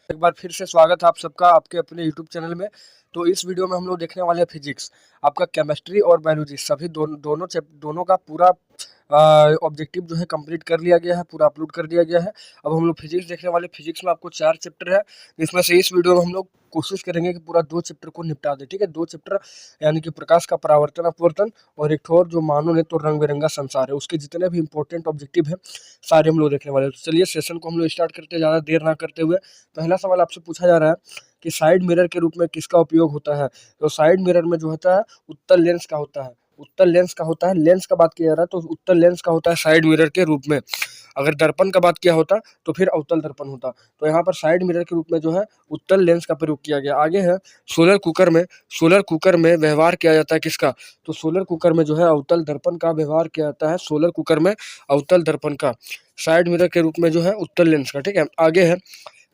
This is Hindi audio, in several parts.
एक बार फिर से स्वागत है आप सबका आपके अपने यूट्यूब चैनल में। तो इस वीडियो में हम लोग देखने वाले हैं फिजिक्स। आपका केमिस्ट्री और बायोलॉजी सभी दोनों का पूरा ऑब्जेक्टिव जो है कंप्लीट कर लिया गया है, पूरा अपलोड कर दिया गया है। अब हम लोग फिजिक्स देखने वाले। फिजिक्स में आपको 4 चैप्टर है, जिसमें से इस वीडियो में हम लोग कोशिश करेंगे कि पूरा 2 चैप्टर को निपटा दें। ठीक है, 2 चैप्टर यानी कि प्रकाश का परावर्तन अपवर्तन और एक और जो मानो ने तो रंग बिरंगा संसार है, उसके जितने भी इंपॉर्टेंट ऑब्जेक्टिव है सारे हम लोग देखने वाले हैं। तो चलिए सेशन को हम लोग स्टार्ट करते हैं ज़्यादा देर ना करते हुए। पहला सवाल आपसे पूछा जा रहा है कि साइड मिरर के रूप में किसका उपयोग होता है। तो साइड मिरर में जो होता है उत्तल लेंस का होता है। उत्तल लेंस का होता है, लेंस का बात किया जा रहा है तो उत्तल लेंस का होता है साइड मिरर के रूप में। अगर दर्पण का बात किया होता तो फिर अवतल दर्पण होता। तो यहाँ पर साइड मिरर के रूप में जो है उत्तल लेंस का प्रयोग किया गया। आगे है सोलर कुकर में व्यवहार किया जाता है किसका। तो सोलर कुकर में जो है अवतल दर्पण का व्यवहार किया जाता है। सोलर कुकर में अवतल दर्पण का, साइड मिरर के रूप में जो है उत्तल लेंस का। ठीक है, आगे है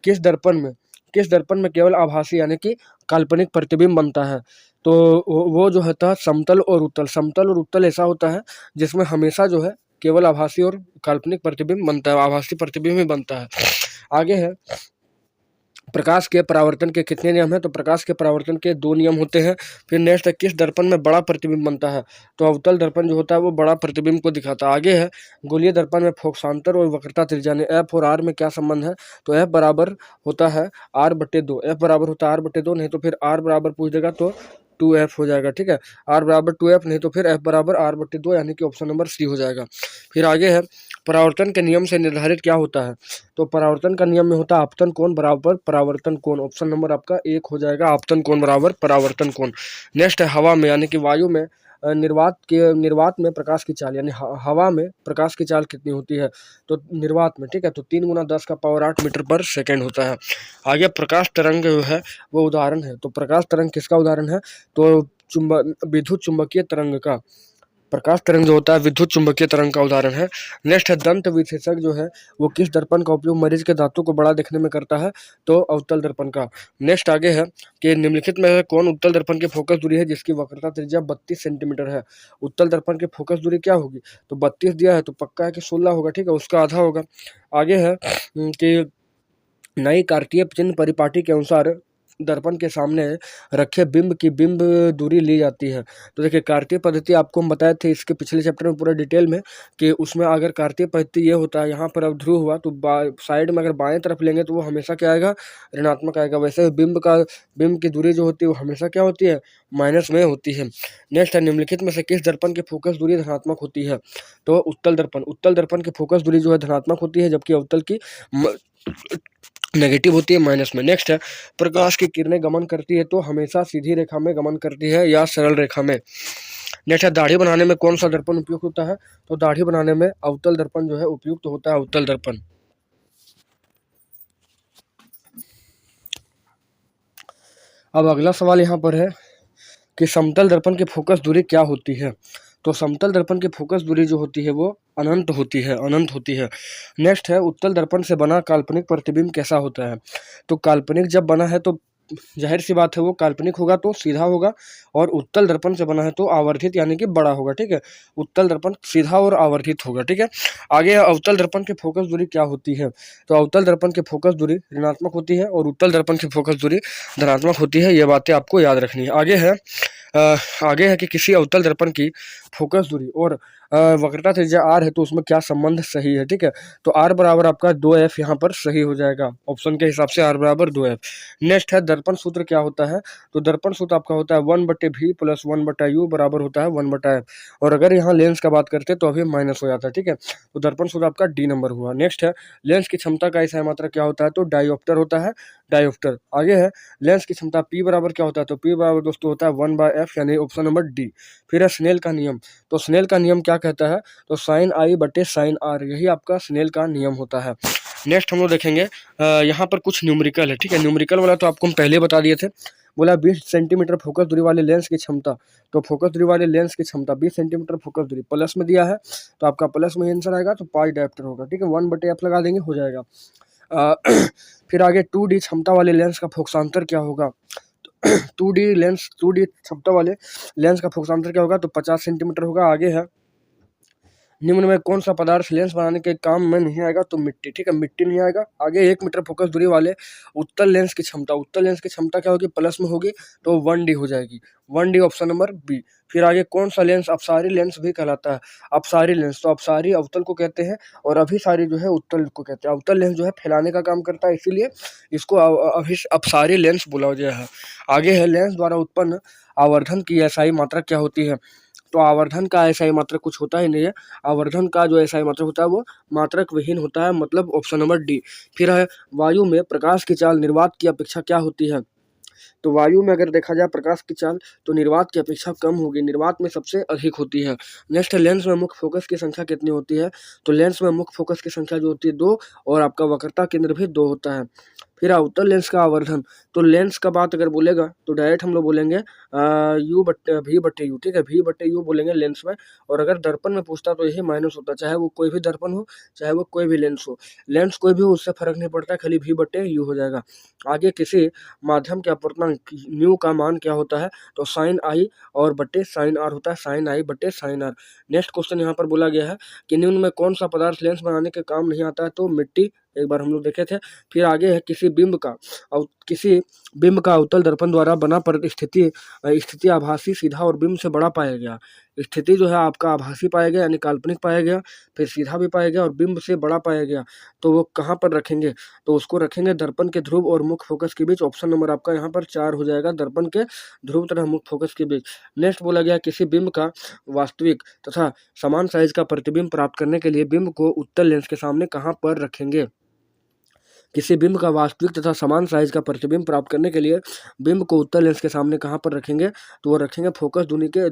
किस दर्पण में किस दर्पण में केवल आभासी यानी कि काल्पनिक प्रतिबिंब बनता है। तो वो जो होता है समतल और उत्तल। समतल और उत्तल ऐसा होता है जिसमें हमेशा जो है केवल आभासी और काल्पनिक प्रतिबिंब बनता है, आभासी प्रतिबिंब ही बनता है। आगे है प्रकाश के परावर्तन के कितने नियम हैं। तो प्रकाश के परावर्तन के 2 नियम होते हैं। फिर नेक्स्ट है किस दर्पण में बड़ा प्रतिबिंब बनता है। तो अवतल दर्पण जो होता है वो बड़ा प्रतिबिंब को दिखाता है। आगे है गोलीय दर्पण में फोकसांतर और वक्रता त्रिज्या ने एफ और आर में क्या संबंध है। तो एफ बराबर होता है r/2। एफ बराबर होता है r/2, नहीं तो फिर r बराबर पूछ देगा तो 2f हो जाएगा। ठीक है, r बराबर 2f, नहीं तो फिर f बराबर r/2, यानी कि ऑप्शन नंबर सी हो जाएगा। फिर आगे है परावर्तन के नियम से निर्धारित क्या होता है। तो परावर्तन का नियम में होता है आपतन कोण बराबर परावर्तन कोण। ऑप्शन नंबर आपका 1 हो जाएगा, आपतन कोण बराबर परावर्तन कोण। नेक्स्ट है हवा में यानी कि वायु में निर्वात में प्रकाश की चाल यानी हवा में प्रकाश की चाल कितनी होती है। तो निर्वात में, ठीक है, तो 3 × 10⁸ मीटर/सेकेंड होता है। आगे प्रकाश तरंग जो है वो उदाहरण है। तो प्रकाश तरंग किसका उदाहरण है। तो विद्युत चुंबकीय तरंग का। प्रकाश तरंग जो होता है विद्युत चुंबकीय तरंग का उदाहरण है। नेक्स्ट है दंत विशेषज्ञ जो है वो किस दर्पण का उपयोग मरीज के दांतों को बड़ा देखने में करता है। तो अवतल दर्पण का। नेक्स्ट आगे है कि निम्नलिखित में से कौन उत्तल दर्पण की फोकस दूरी है जिसकी वक्रता त्रिज्या 32 सेंटीमीटर है। उत्तल दर्पण की फोकस दूरी क्या होगी। तो 32 दिया है तो पक्का है कि 16 होगा। ठीक है, उसका आधा होगा। आगे है कि नई कार्तीय चिन्ह परिपाटी के अनुसार दर्पण के सामने रखे बिंब की बिंब दूरी ली जाती है। तो देखिए कार्तीय पद्धति आपको हम बताए थे इसके पिछले चैप्टर में पूरा डिटेल में कि उसमें अगर कार्तीय पद्धति ये होता है, यहाँ पर अब ध्रुव हुआ तो साइड में अगर बाएं तरफ लेंगे तो वो हमेशा क्या आएगा, ऋणात्मक आएगा। वैसे बिंब की दूरी जो होती है वो हमेशा क्या होती है, माइनस में होती है। नेक्स्ट है निम्नलिखित में से किस दर्पण की फोकस दूरी धनात्मक होती है। तो उत्तल दर्पण की फोकस दूरी जो है धनात्मक होती है, जबकि अवतल की नेगेटिव होती है, माइनस में। नेक्स्ट है प्रकाश की किरणें गमन करती है तो हमेशा सीधी रेखा में गमन करती है या सरल रेखा में। नेक्स्ट है दाढ़ी बनाने में कौन सा दर्पण उपयुक्त होता है। तो दाढ़ी बनाने में अवतल दर्पण जो है उपयुक्त होता है, अवतल दर्पण। अब अगला सवाल यहाँ पर है कि समतल दर्पण की फोकस दूरी क्या होती है। तो समतल दर्पण की फोकस दूरी जो होती है वो अनंत होती है। नेक्स्ट है उत्तल दर्पण से बना काल्पनिक प्रतिबिंब कैसा होता है। तो काल्पनिक जब बना है तो जाहिर सी बात है वो काल्पनिक होगा तो सीधा होगा, और उत्तल दर्पण से बना है तो आवर्धित यानी कि बड़ा होगा। ठीक है, उत्तल दर्पण सीधा और आवर्धित होगा। ठीक है, आगे अवतल दर्पण की फोकस दूरी क्या होती है। तो अवतल दर्पण की फोकस दूरी ऋणात्मक होती है और उत्तल दर्पण की फोकस दूरी धनात्मक होती है। ये बातें आपको याद रखनी है। आगे है कि किसी अवतल दर्पण की फोकस दूरी और वक्रता त्रिज्या r है तो उसमें क्या संबंध सही है। ठीक है, तो r बराबर आपका 2f यहाँ पर सही हो जाएगा। ऑप्शन के हिसाब से r बराबर 2f। नेक्स्ट है दर्पण सूत्र क्या होता है। तो दर्पण सूत्र आपका होता है 1/v + 1/u बराबर होता है 1/f। और अगर यहाँ लेंस का बात करते तो अभी माइनस हो जाता है। ठीक है, तो दर्पण सूत्र आपका डी नंबर हुआ। नेक्स्ट है लेंस की क्षमता का इकाई मात्रा क्या होता है। तो डायोप्टर होता है, डायोप्टर। आगे है लेंस की क्षमता p बराबर क्या होता है। तो p बराबर दोस्तों होता है 1/f, यानी ऑप्शन नंबर डी। फिर है स्नेल का नियम। तो स्नेल का नियम क्या कहता है। तो sin i/sin r, यही आपका स्नेल का नियम होता है। नेक्स्ट हम लोग देखेंगे यहाँ पर कुछ न्यूमेरिकल है। ठीक है, न्यूमेरिकल वाला तो आपको हम पहले बता दिए थे। बोला 20 सेंटीमीटर फोकस दूरी वाले लेंस की क्षमता। तो फोकस दूरी वाले लेंस की क्षमता 20 सेंटीमीटर फोकस दूरी प्लस में दिया है तो आपका प्लस में आंसर आएगा, तो पाई डायोप्टर होगा। ठीक है, 1/f लगा देंगे, हो जाएगा। फिर आगे 2D क्षमता वाले लेंस का फोकसांतर क्या होगा। 2D क्षमता वाले लेंस का फोकसांतर क्या होगा। तो 50 सेंटीमीटर होगा। आगे है निम्न में कौन सा पदार्थ लेंस बनाने के काम में नहीं आएगा? तो मिट्टी। ठीक है, मिट्टी नहीं आएगा। आगे 1 मीटर फोकस दूरी वाले उत्तल लेंस की क्षमता, उत्तल लेंस की क्षमता क्या होगी? प्लस में होगी, तो 1D हो जाएगी। 1D option number B. फिर आगे कौन सा लेंस अपसारी लेंस भी कहलाता है? अपसारी लेंस, तो अपसारी अवतल को कहते हैं और अभिसारी जो है उत्तल को कहते हैं। अवतल लेंस जो है फैलाने का काम करता है, इसीलिए इसको अपसारी लेंस बोला गया है। आगे है लेंस द्वारा उत्पन्न आवर्धन की एसआई मात्रा क्या होती है? तो आवर्धन का एसआई मात्रक कुछ होता ही नहीं है। आवर्धन का जो एसआई मात्रक होता है वो मात्रक विहीन होता है, मतलब ऑप्शन नंबर डी। फिर है वायु में प्रकाश की चाल निर्वात की अपेक्षा क्या होती है? तो वायु में अगर देखा जाए प्रकाश की चाल तो निर्वात की अपेक्षा कम होगी, निर्वात में सबसे अधिक होती है। नेक्स्ट, लेंस में मुख्य फोकस की संख्या कितनी होती है? तो लेंस में मुख्य फोकस की संख्या जो होती है 2 और आपका वक्रता केंद्र भी 2 होता है। फिर अवतल लेंस का आवर्धन, तो लेंस का बात अगर बोलेगा तो डायरेक्ट हम लोग बोलेंगे V/U, ठीक है, V/U बोलेंगे लेंस में। और अगर दर्पण में पूछता तो यही माइनस होता, चाहे वो कोई भी दर्पण हो, चाहे वो कोई भी लेंस हो। लेंस कोई भी हो उससे फर्क नहीं पड़ता, खाली V/U हो जाएगा। आगे किसी माध्यम के अपवर्तनांक न्यू का मान क्या होता है? तो साइन आई और बटे साइन आर होता है, साइन आई बटे साइन आर। नेक्स्ट क्वेश्चन यहाँ पर बोला गया है कि निम्न में कौन सा पदार्थ लेंस बनाने के काम नहीं आता है? तो मिट्टी, एक बार हम लोग देखे थे। फिर आगे है किसी बिंब का अवतल दर्पण द्वारा बना स्थिति आभासी सीधा और बिंब से बड़ा पाया गया। स्थिति जो है आपका आभासी पाया गया यानी काल्पनिक पाया गया, फिर सीधा भी पाया गया और बिंब से बड़ा पाया गया। तो वो कहाँ पर रखेंगे? तो उसको रखेंगे दर्पण के ध्रुव और मुख्य फोकस के बीच। ऑप्शन नंबर आपका यहाँ पर 4 हो जाएगा, दर्पण के ध्रुव तथा मुख्य फोकस के बीच। नेक्स्ट बोला गया किसी बिंब का वास्तविक तथा समान साइज का प्रतिबिंब प्राप्त करने के लिए बिंब को उत्तल लेंस के सामने कहाँ पर रखेंगे? किसी बिंब का वास्तविक तथा समान साइज का प्रतिबिंब प्राप्त करने के लिए बिंब को उत्तल लेंस के सामने कहाँ पर रखेंगे? तो वो रखेंगे फोकस दूरी के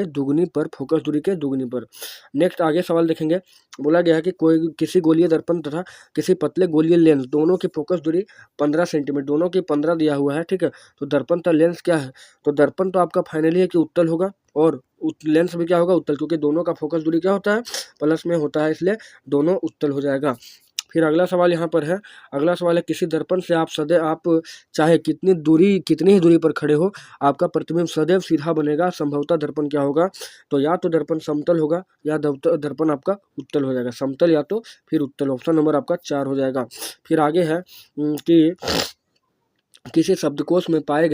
दुगनी पर, फोकस दूरी के दुगनी पर। नेक्स्ट आगे सवाल देखेंगे, बोला गया है कि कोई किसी गोलीय दर्पण तथा किसी पतले गोलीय लेंस दोनों की फोकस दूरी 15 सेंटीमीटर, दोनों की 15 दिया हुआ है, ठीक है। तो दर्पण तथा लेंस क्या है? तो दर्पण तो आपका फाइनली है कि उत्तल होगा और लेंस भी क्या होगा? उत्तल, क्योंकि दोनों का फोकस दूरी क्या होता है? प्लस में होता है, इसलिए दोनों उत्तल हो जाएगा। फिर अगला सवाल यहाँ पर है, अगला सवाल है किसी दर्पण से आप चाहे कितनी ही दूरी पर खड़े हो, आपका प्रतिबिंब सदैव सीधा बनेगा। संभवतः दर्पण क्या होगा? तो या तो दर्पण समतल होगा या दर्पण आपका उत्तल हो जाएगा, समतल या तो फिर उत्तल। ऑप्शन नंबर आपका 4 हो जाएगा। फिर आगे है कि किसी शब्दकोश में पाए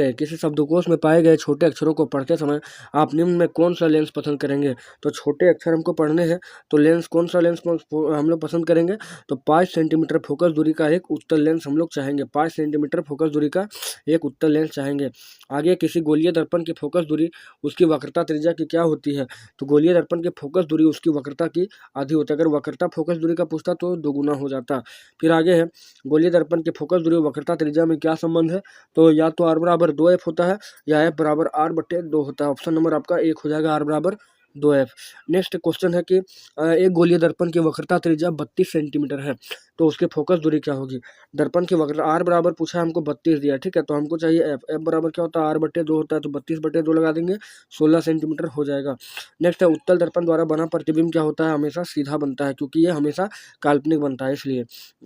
गए छोटे अक्षरों को पढ़ते समय आप निम्न में कौन सा लेंस पसंद करेंगे? तो छोटे अक्षर हमको पढ़ने हैं तो कौन सा लेंस हम लोग पसंद करेंगे? तो 5 सेंटीमीटर फोकस दूरी का एक उत्तल लेंस हम लोग चाहेंगे, 5 सेंटीमीटर फोकस दूरी का एक उत्तल लेंस चाहेंगे। आगे किसी गोलीय दर्पण की फोकस दूरी उसकी वक्रता त्रिज्या की क्या होती है? तो गोलीय दर्पण की फोकस दूरी उसकी वक्रता की आधी होती है। अगर वक्रता फोकस दूरी का पूछता तो दोगुना हो जाता। फिर आगे है गोलीय दर्पण की फोकस दूरी वक्रता त्रिज्या में क्या संबंध है? तो या तो r बराबर 2f होता है या f बराबर r/2 होता है। ऑप्शन नंबर आपका 1 हो जाएगा, r बराबर 2f। नेक्स्ट क्वेश्चन है कि एक गोलीय दर्पण की वक्रता त्रिज्या 32 सेंटीमीटर है, तो उसकी फोकस दूरी क्या होगी? दर्पण की वक्रता r बराबर पूछा है, हमको 32 दिया, ठीक है, तो हमको चाहिए f बराबर क्या होता है? r/2 होता है, तो 32/2 लगा देंगे, 16 सेंटीमीटर हो जाएगा। नेक्स्ट है उत्तल दर्पण द्वारा बना प्रतिबिंब क्या होता है? हमेशा सीधा बनता है, क्योंकि ये हमेशा काल्पनिक बनता है इसलिए।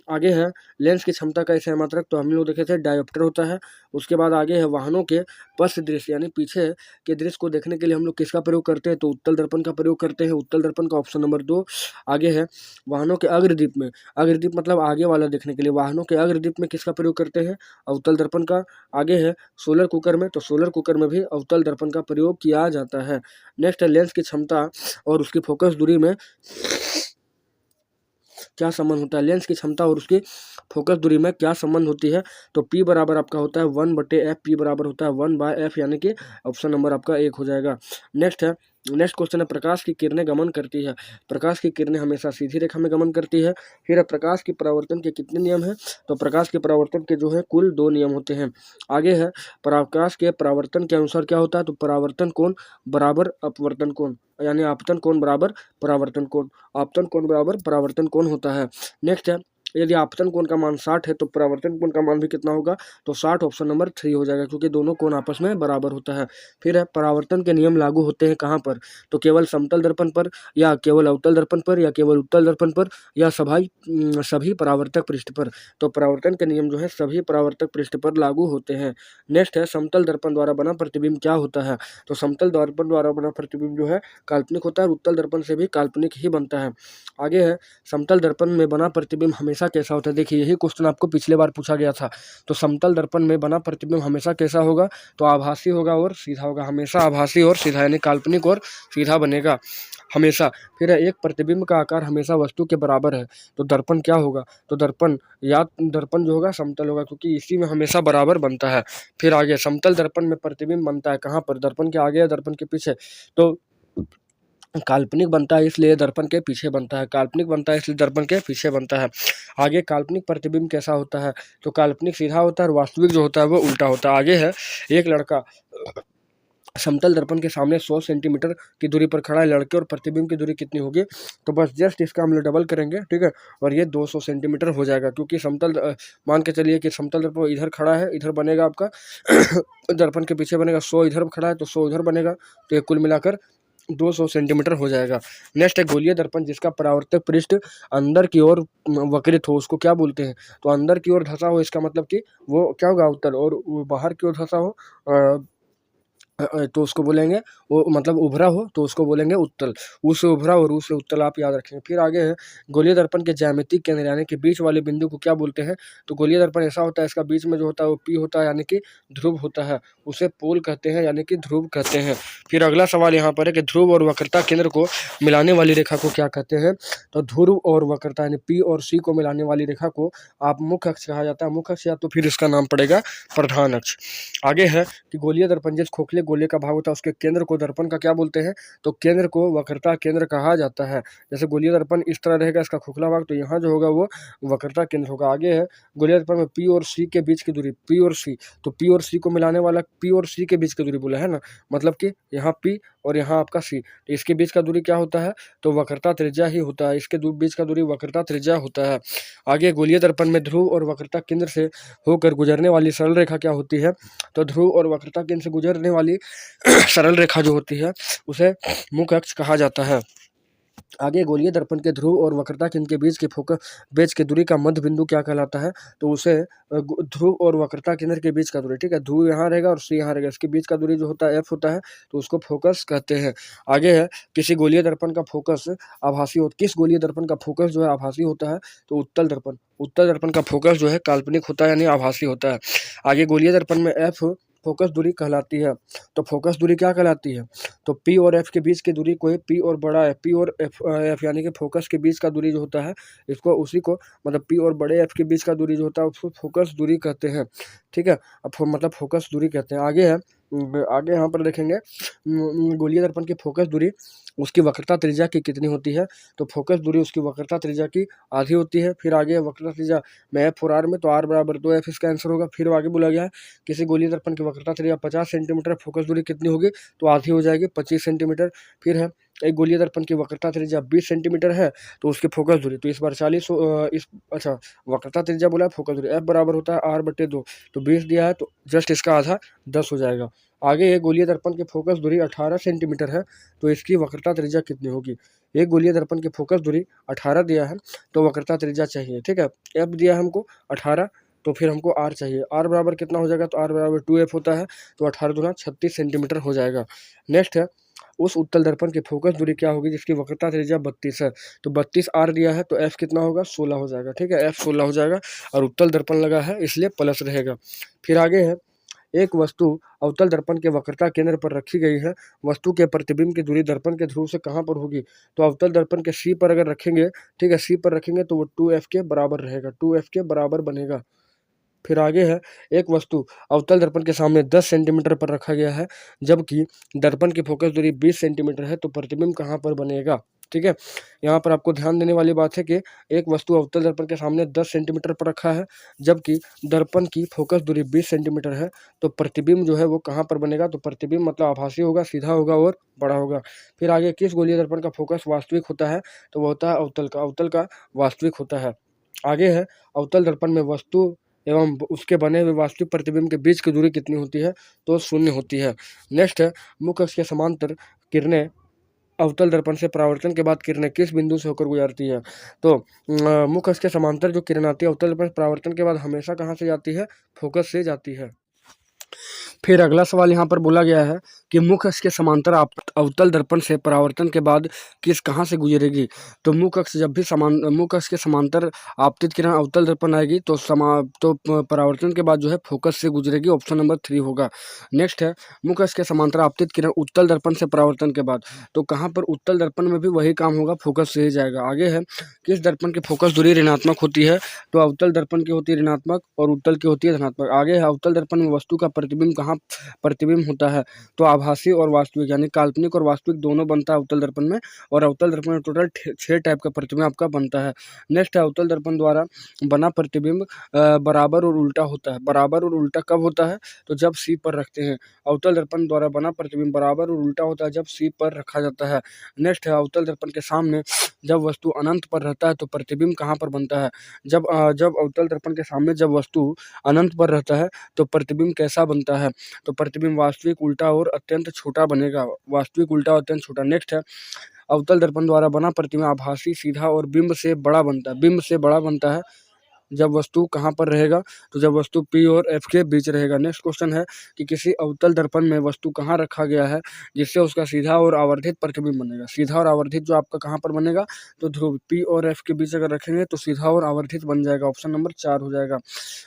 आगे है लेंस की क्षमता का एसआई मात्रक, तो हम लोग देखे थे डायोप्टर होता है। उसके बाद आगे है वाहनों के पश्च दृश्य यानी पीछे के दृश्य को देखने के लिए हम लोग किसका प्रयोग करते हैं? तो उत्तल दर्पण का प्रयोग करते हैं, उत्तल दर्पण का ऑप्शन नंबर 2। आगे है वाहनों के अग्रदीप में, अग्रदीप मतलब आगे वाला देखने के लिए, वाहनों के अग्रदीप में किसका प्रयोग करते हैं? अवतल दर्पण का। आगे है सोलर कुकर में, तो सोलर कुकर में भी अवतल दर्पण का प्रयोग किया जाता है। नेक्स्ट है लेंस की क्षमता और उसकी फोकस दूरी में क्या संबंध होता है? लेंस की क्षमता और उसकी फोकस दूरी में क्या संबंध होती है? तो P बराबर आपका होता है 1/f, P बराबर होता है 1/f, यानी कि ऑप्शन नंबर आपका 1 हो जाएगा। नेक्स्ट क्वेश्चन है प्रकाश की किरणें गमन करती है, प्रकाश की किरणें हमेशा सीधी रेखा में गमन करती है। फिर प्रकाश की परावर्तन के कितने नियम हैं? तो प्रकाश के परावर्तन के जो है कुल 2 नियम होते हैं। आगे है प्रकाश के परावर्तन के अनुसार क्या होता है? तो परावर्तन कोण बराबर अपवर्तन कोण, यानी आपतन कोण बराबर परावर्तन कोण, आपतन कोण बराबर परावर्तन कोण होता है। नेक्स्ट है यदि आपतन कोण का मान 60 है तो परावर्तन कोण का मान भी कितना होगा, तो 60 ऑप्शन नंबर 3 हो जाएगा, क्योंकि दोनों कोण आपस में बराबर होता है। फिर है परावर्तन के नियम लागू होते हैं कहाँ पर, तो केवल समतल दर्पण पर, या केवल अवतल दर्पण पर, या केवल उत्तल दर्पण पर, या सभी परावर्तक पृष्ठ पर। तो परावर्तन के नियम जो है सभी परावर्तक पृष्ठ पर लागू होते हैं। नेक्स्ट है समतल दर्पण द्वारा बना प्रतिबिंब क्या होता है, तो समतल दर्पण द्वारा बना प्रतिबिंब जो है काल्पनिक होता है और उत्तल दर्पण से भी काल्पनिक ही बनता है। आगे है समतल दर्पण में बना प्रतिबिंब हमेशा कैसा होता है। देखिए यही क्वेश्चन आपको पिछले बार पूछा गया था। तो समतल दर्पण में बना प्रतिबिंब हमेशा कैसा होगा, तो आभासी होगा और सीधा होगा। हमेशा आभासी और सीधा, यानी काल्पनिक और सीधा बनेगा हमेशा। फिर है एक प्रतिबिंब का आकार हमेशा वस्तु के बराबर है, तो दर्पण क्या होगा, तो दर्पण जो होगा समतल होगा, क्योंकि इसी में हमेशा बराबर बनता है। फिर आगे समतल दर्पण में प्रतिबिंब बनता है कहाँ पर, दर्पण के आगे या दर्पण के पीछे, तो काल्पनिक बनता है इसलिए दर्पण के पीछे बनता है, काल्पनिक बनता है इसलिए दर्पण के पीछे बनता है। आगे काल्पनिक प्रतिबिंब कैसा होता है, तो काल्पनिक सीधा होता है और वास्तविक जो होता है वो उल्टा होता है। आगे है एक लड़का समतल दर्पण के सामने 100 सेंटीमीटर की दूरी पर खड़ा है, लड़के और प्रतिबिंब की दूरी कितनी होगी, तो बस जस्ट इसका हम लोग डबल करेंगे, ठीक है, और ये 200 सेंटीमीटर हो जाएगा, क्योंकि मान के चलिए कि समतल दर्पण इधर खड़ा है, इधर बनेगा आपका दर्पण के पीछे बनेगा 100 इधर खड़ा है तो 100 उधर बनेगा, तो ये कुल मिलाकर 200 सेंटीमीटर हो जाएगा। नेक्स्ट है गोलीय दर्पण जिसका परावर्तक पृष्ठ अंदर की ओर वक्रित हो, उसको क्या बोलते हैं, तो अंदर की ओर धंसा हो, इसका मतलब कि वो क्या होगा उत्तल, और वो बाहर की ओर धंसा हो तो उसको बोलेंगे, वो मतलब उभरा हो तो उसको बोलेंगे उत्तल। ऊ से उभरा और ऊ से उत्तल आप याद रखेंगे। फिर आगे है गोलीय दर्पण के ज्यामितिक केंद्र यानी कि बीच वाले बिंदु को क्या बोलते हैं, तो गोलीय दर्पण ऐसा होता है, इसका बीच में जो होता है वो पी होता है, यानी कि ध्रुव होता है, उसे पोल कहते हैं यानी कि ध्रुव कहते हैं। फिर अगला सवाल यहाँ पर है कि ध्रुव और वक्रता केंद्र को मिलाने वाली रेखा को क्या कहते हैं, तो ध्रुव और वक्रता यानी पी और सी को मिलाने वाली रेखा को आप मुख्य अक्ष कहा जाता है, मुख्य अक्ष, या तो फिर इसका नाम पड़ेगा प्रधान अक्ष। आगे है कि गोलीय दर्पण जिस खोखले गोले का भाग होता है उसके केंद्र को दर्पण का क्या बोलते हैं, तो केंद्र को वक्रता केंद्र कहा जाता है। जैसे गोलीय दर्पण इस तरह रहेगा इसका खोखला भाग, तो यहाँ जो होगा वो वक्रता केंद्र होगा। आगे है गोलीय दर्पण में पी और सी के बीच की दूरी, पी और सी, तो पी और सी को मिलाने वाला पी और सी के बीच की दूरी बोला है ना, मतलब कि यहाँ पी और यहाँ आपका सी, तो इसके बीच का दूरी क्या होता है, तो वक्रता त्रिज्या ही होता है, इसके बीच का दूरी वक्रता त्रिज्या होता है। आगे गोलीय दर्पण में ध्रुव और वक्रता केंद्र से होकर गुजरने वाली सरल रेखा क्या होती है, तो ध्रुव और वक्रता केंद्र से गुजरने वाली सरल रेखा जो होती है उसे मुख्य अक्ष कहा जाता है। आगे गोलीय दर्पण के ध्रुव और वक्रता केंद्र के बीच की दूरी का मध्य बिंदु क्या कहलाता है, तो उसे ध्रुव और वक्रता केंद्र के बीच का दूरी, ठीक है, ध्रुव यहाँ रहेगा और सी यहाँ रहेगा, इसके बीच का दूरी जो होता है एफ होता है, तो उसको फोकस कहते हैं। आगे है किसी गोलीय दर्पण का फोकस आभासी हो, किस गोलीय दर्पण का फोकस जो है आभासी होता है, तो उत्तल दर्पण का फोकस जो है काल्पनिक होता है यानी आभासी होता है। आगे गोलीय दर्पण में एफ फोकस दूरी कहलाती है, तो फोकस दूरी क्या कहलाती है, तो पी और एफ के बीच की दूरी को पी और बड़ा है, पी और एफ यानी कि फोकस के बीच का दूरी जो होता है इसको उसी को मतलब पी और बड़े एफ के बीच का दूरी जो होता है उसको फोकस दूरी कहते हैं, ठीक है, अब मतलब फोकस दूरी कहते हैं। आगे है आगे यहाँ पर देखेंगे गोलीय दर्पण की फोकस दूरी उसकी वक्रता त्रिज्या की कितनी होती है, तो फोकस दूरी उसकी वक्रता त्रिज्या की आधी होती है। फिर आगे वक्रता त्रिज्या में एफ और आर में, तो आर बराबर 2f इसका आंसर होगा। फिर आगे बोला गया है किसी गोलीय दर्पण की वक्रता त्रिज्या 50 सेंटीमीटर, फोकस दूरी कितनी होगी, तो आधी हो जाएगी 25 सेंटीमीटर। फिर है एक गोलीय दर्पण की वक्रता त्रिज्या 20 सेंटीमीटर है तो उसकी फोकस दूरी, तो इस बार 40 अच्छा वक्रता त्रिज्या बोला है, फोकस दूरी एफ बराबर होता है r/2, तो 20 दिया है तो जस्ट इसका आधा 10 हो जाएगा। आगे एक गोलीय दर्पण की फोकस दूरी 18 सेंटीमीटर है तो इसकी वक्रता त्रिज्या कितनी होगी, एक गोलीय दर्पण की फोकस दूरी 18 दिया है तो वक्रता त्रिज्या चाहिए, ठीक है, एफ दिया है हमको 18, तो फिर हमको आर चाहिए, आर बराबर कितना हो जाएगा, तो आर बराबर 2f होता है, तो 18 दूना 36 सेंटीमीटर हो जाएगा। नेक्स्ट है उस उत्तल दर्पण की फोकस दूरी क्या होगी जिसकी वक्रता त्रिज्या 32 है, तो 32 आर दिया है तो एफ कितना होगा 16 हो जाएगा, ठीक है, एफ 16 हो जाएगा और उत्तल दर्पण लगा है इसलिए प्लस रहेगा। फिर आगे है एक वस्तु अवतल दर्पण के वक्रता केंद्र पर रखी गई है, वस्तु के प्रतिबिंब की दूरी दर्पण के ध्रुव से कहाँ पर होगी, तो अवतल दर्पण के सी पर अगर रखेंगे, ठीक है, सी पर रखेंगे तो वो 2f के बराबर रहेगा, 2f के बराबर बनेगा। फिर आगे है एक वस्तु अवतल दर्पण के सामने 10 सेंटीमीटर पर रखा गया है जबकि दर्पण की फोकस दूरी 20 सेंटीमीटर है, तो प्रतिबिंब कहाँ पर बनेगा, ठीक है, यहाँ पर आपको ध्यान देने वाली बात है कि एक वस्तु अवतल दर्पण के सामने 10 सेंटीमीटर पर रखा है जबकि दर्पण की फोकस दूरी 20 सेंटीमीटर है, तो प्रतिबिंब जो है वो कहाँ पर बनेगा, तो प्रतिबिंब मतलब आभासी होगा, सीधा होगा और बड़ा होगा। फिर आगे किस गोलीय दर्पण का फोकस वास्तविक होता है, तो वो होता है अवतल का वास्तविक होता है। आगे है अवतल दर्पण में वस्तु एवं उसके बने हुए वास्तविक प्रतिबिंब के बीच की दूरी कितनी होती है, तो 0 होती है। नेक्स्ट है मुख्य अक्ष के समांतर किरणें अवतल दर्पण से परावर्तन के बाद किरणें किस बिंदु से होकर गुजरती है, तो मुख्य अक्ष के समांतर जो किरण आती है अवतल दर्पण से परावर्तन के बाद हमेशा कहाँ से जाती है, फोकस से जाती है। फिर अगला सवाल यहाँ पर बोला गया है कि मुख्य अक्ष के समांतर अवतल दर्पण से परावर्तन के बाद किस कहाँ से गुजरेगी, तो मुख्य अक्ष जब भी मुख्य अक्ष के समांतर आपतित किरण अवतल दर्पण आएगी तो परावर्तन के बाद जो है फोकस से गुजरेगी, ऑप्शन नंबर 3 होगा। नेक्स्ट है मुख्य अक्ष के समांतर आपतित किरण उत्तल दर्पण से परावर्तन के बाद, तो कहाँ पर उत्तल दर्पण में भी वही काम होगा, फोकस से ही जाएगा। आगे है किस दर्पण की फोकस दूरी ऋणात्मक होती है, तो अवतल दर्पण की होती है ऋणात्मक और उत्तल की होती है धनात्मक। आगे है अवतल दर्पण में वस्तु का प्रतिबिंब कहाँ प्रतिबिंब होता है, तो आभासी और वास्तविक यानी काल्पनिक और वास्तविक दोनों बनता है अवतल दर्पण में, और अवतल दर्पण में टोटल 6 टाइप का प्रतिबिंब आपका बनता है। नेक्स्ट है अवतल दर्पण द्वारा बना प्रतिबिंब बराबर और उल्टा होता है। बराबर और उल्टा कब होता है, तो जब सी पर रखते हैं। अवतल दर्पण द्वारा बना प्रतिबिंब बराबर और उल्टा होता है जब सी पर रखा जाता है। नेक्स्ट है अवतल दर्पण के सामने जब वस्तु अनंत पर रहता है तो प्रतिबिंब कहाँ पर बनता है, जब अवतल दर्पण के सामने जब वस्तु अनंत पर रहता है तो प्रतिबिंब कैसा बनता है, तो प्रतिबिंब वास्तविक उल्टा और अत्यंत छोटा बनेगा, वास्तविक उल्टा और अत्यंत छोटा। नेक्स्ट है अवतल दर्पण द्वारा बना प्रतिबिंब आभासी सीधा और बिंब से बड़ा बनता है। बिंब से बड़ा बनता है जब वस्तु कहाँ पर रहेगा, तो जब वस्तु P और F के बीच रहेगा। नेक्स्ट क्वेश्चन है कि किसी अवतल दर्पण में वस्तु कहाँ रखा गया है जिससे उसका सीधा और आवर्धित प्रतिबिंब बनेगा। सीधा और आवर्धित जो आपका कहाँ पर बनेगा, तो ध्रुव P और F के बीच अगर रखेंगे तो सीधा और आवर्धित बन जाएगा, ऑप्शन नंबर 4 हो जाएगा।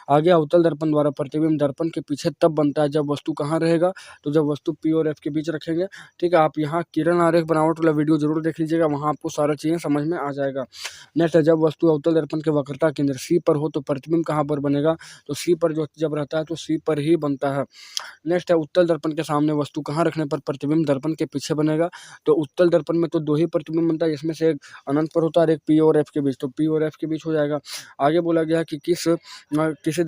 आगे अवतल दर्पण द्वारा प्रतिबिंब दर्पण के पीछे तब बनता है जब वस्तु कहाँ रहेगा, तो जब वस्तु P और F के बीच रखेंगे। ठीक है, आप यहाँ किरण आरेख बनावट वाला वीडियो जरूर देख लीजिएगा, वहाँ आपको सारा चीज़ें समझ में आ जाएगा। नेक्स्ट है जब वस्तु अवतल दर्पण के वक्रता केंद्र सी पर हो तो प्रतिबिंब कहाँ पर बनेगा, तो सी पर जो जब रहता है तो सी पर ही बनता है। नेक्स्ट है उत्तल दर्पण के सामने वस्तु कहाँ रखने पर प्रतिबिंब दर्पण के पीछे बनेगा, तो उत्तल दर्पण में तो 2 ही प्रतिबिंब बनता है, जिसमें से एक अनंत पर होता है और एक P और F के बीच, तो P और F के बीच हो जाएगा। आगे बोला गया कि किसी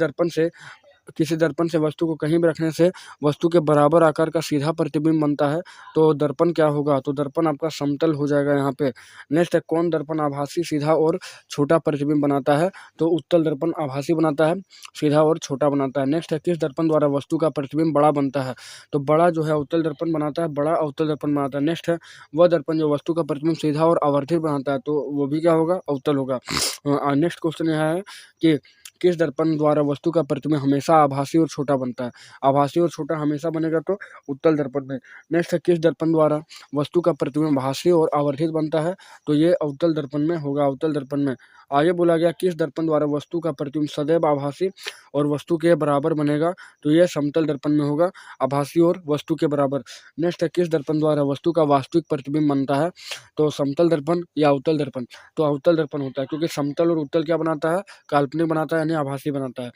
दर्पण से वस्तु को कहीं भी रखने से वस्तु के बराबर आकार का सीधा प्रतिबिंब बनता है, तो दर्पण क्या होगा, तो दर्पण आपका समतल हो जाएगा यहाँ पे। नेक्स्ट है कौन दर्पण आभासी सीधा और छोटा प्रतिबिंब बनाता है, तो उत्तल दर्पण आभासी बनाता है, सीधा और छोटा बनाता है। नेक्स्ट है किस दर्पण द्वारा वस्तु का प्रतिबिंब बड़ा बनता है, तो बड़ा जो है उत्तल दर्पण बनाता है, बड़ा अवतल दर्पण बनाता है। नेक्स्ट है वह दर्पण जो वस्तु का प्रतिबिंब सीधा और आवर्धित बनाता है, तो वो भी क्या होगा, अवतल होगा। नेक्स्ट क्वेश्चन यह है कि किस दर्पण द्वारा वस्तु का प्रतिबिंब हमेशा आभासी और छोटा बनता है, आभासी और छोटा हमेशा बनेगा तो उत्तल दर्पण में। नेक्स्ट है किस दर्पण द्वारा वस्तु का प्रतिबिंब भासी और आवर्धित बनता है, तो ये अवतल दर्पण में होगा, अवतल दर्पण में। आगे बोला गया किस दर्पण द्वारा वस्तु का प्रतिबिंब सदैव आभासी और वस्तु के बराबर बनेगा, तो यह समतल दर्पण में होगा, आभासी और वस्तु के बराबर। नेक्स्ट है किस दर्पण द्वारा वस्तु का वास्तविक प्रतिबिंब बनता है, तो समतल दर्पण या अवतल दर्पण, तो अवतल दर्पण होता है, क्योंकि समतल और उत्तल क्या बनाता है, काल्पनिक बनाता है यानी आभासी बनाता है।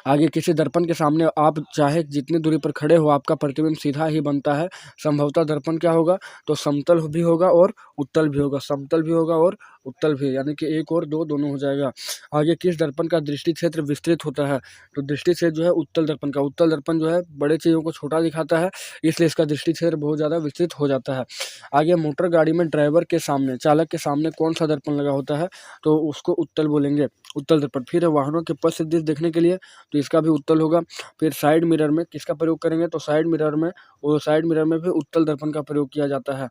आगे किसी दर्पण के सामने आप चाहे जितनी दूरी पर खड़े हो आपका प्रतिबिंब सीधा ही बनता है, संभवतः दर्पण क्या होगा, तो समतल भी होगा और उत्तल भी होगा, समतल भी होगा और उत्तल भी, यानी कि 1 और 2 दोनों हो जाएगा। आगे किस दर्पण का दृष्टि क्षेत्र विस्तृत होता है, तो दृष्टि क्षेत्र जो है उत्तल दर्पण का, उत्तल दर्पण जो है बड़े चीज़ों को छोटा दिखाता है, इसलिए इसका दृष्टि क्षेत्र बहुत ज़्यादा विस्तृत हो जाता है। आगे मोटर गाड़ी में ड्राइवर के सामने, चालक के सामने कौन सा दर्पण लगा होता है, तो उसको उत्तल बोलेंगे, उत्तल दर्पण। फिर है वाहनों के पथ से दृश्य देखने के लिए, तो इसका भी उत्तल होगा। फिर साइड मिरर में किसका प्रयोग करेंगे, तो साइड मिरर में भी उत्तल दर्पण का प्रयोग किया जाता है।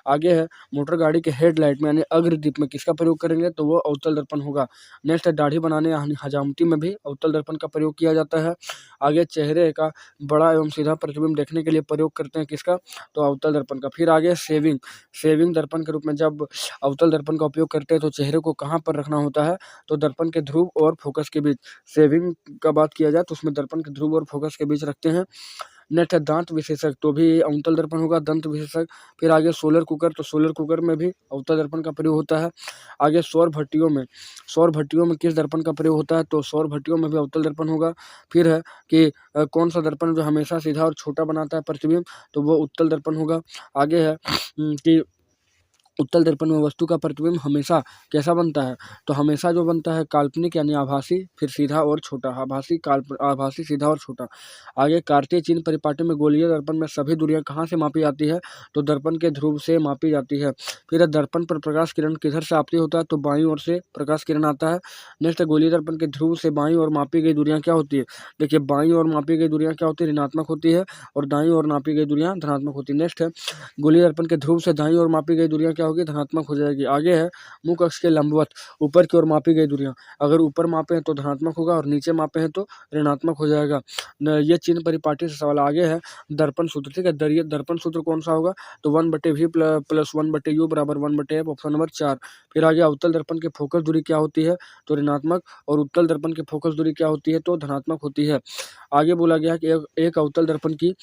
आगे है मोटर गाड़ी के हेडलाइट में यानी अग्रदीप में किसका प्रयोग करेंगे, तो वो अवतल दर्पण होगा। नेक्स्ट है दाढ़ी बनाने यानी हजामती में भी अवतल दर्पण का प्रयोग किया जाता है। आगे चेहरे का बड़ा एवं सीधा प्रतिबिंब देखने के लिए प्रयोग करते हैं किसका, तो अवतल दर्पण का। फिर आगे सेविंग दर्पण के रूप में जब अवतल दर्पण का उपयोग करते हैं तो चेहरे को कहाँ पर रखना होता है, तो दर्पण के ध्रुव और फोकस के बीच। सेविंग का बात किया जाए तो उसमें दर्पण के ध्रुव और फोकस के बीच रखते हैं। नेक्स्ट है दांत विशेषक, तो भी अवतल दर्पण होगा, दंत विशेषक। फिर आगे सोलर कुकर, तो सोलर कुकर में भी अवतल दर्पण का प्रयोग होता है। आगे सौर भट्टियों में किस दर्पण का प्रयोग होता है, तो सौर भट्टियों में भी अवतल दर्पण होगा। फिर है कि कौन सा दर्पण जो हमेशा सीधा और छोटा बनाता है प्रतिबिंब, तो वो उत्तल दर्पण होगा। आगे है कि उत्तल दर्पण में वस्तु का प्रतिबिंब हमेशा कैसा बनता है? तो हमेशा जो बनता है काल्पनिक यानी आभासी, फिर सीधा और छोटा, आभासी सीधा और छोटा। आगे कार्तीय चिन्ह परिपाटी में गोलीय दर्पण में सभी दूरियां कहाँ से मापी जाती है? तो दर्पण के ध्रुव से मापी जाती है। फिर दर्पण पर प्रकाश किरण किधर से आपतित होता है? तो बाईं ओर से प्रकाश किरण आता है। नेक्स्ट गोलीय दर्पण के ध्रुव से बाईं ओर मापी गई दूरियां क्या होती है? देखिए बाईं ओर मापी गई दूरियां क्या होती है? ऋणात्मक होती है, और दाईं ओर नापी गई दूरियां धनात्मक होती है। नेक्स्ट है गोलीय दर्पण के ध्रुव से दाईं ओर मापी गई दूरियां क्या होगी? धनात्मक हो जाएगी। आगे है मुख अक्ष के लंबवत ऊपर की ओर मापी गई दूरियां, अगर ऊपर मापे हैं तो धनात्मक होगा और नीचे मापे हैं तो ऋणात्मक हो जाएगा। ये चिन्ह परिपाटी से सवाल। आगे है दर्पण सूत्र, ठीक है। दर्पण सूत्र कौन सा होगा? तो 1/v प्लस 1/u बराबर 1/f, ऑप्शन नंबर 4। फिर आगे अवतल दर्पण की फोकस दूरी क्या होती है? तो ऋणात्मक, और उत्तल दर्पण की फोकस दूरी क्या होती है? तो धनात्मक होती है। आगे बोला गया कि एक अवतल दर्पण की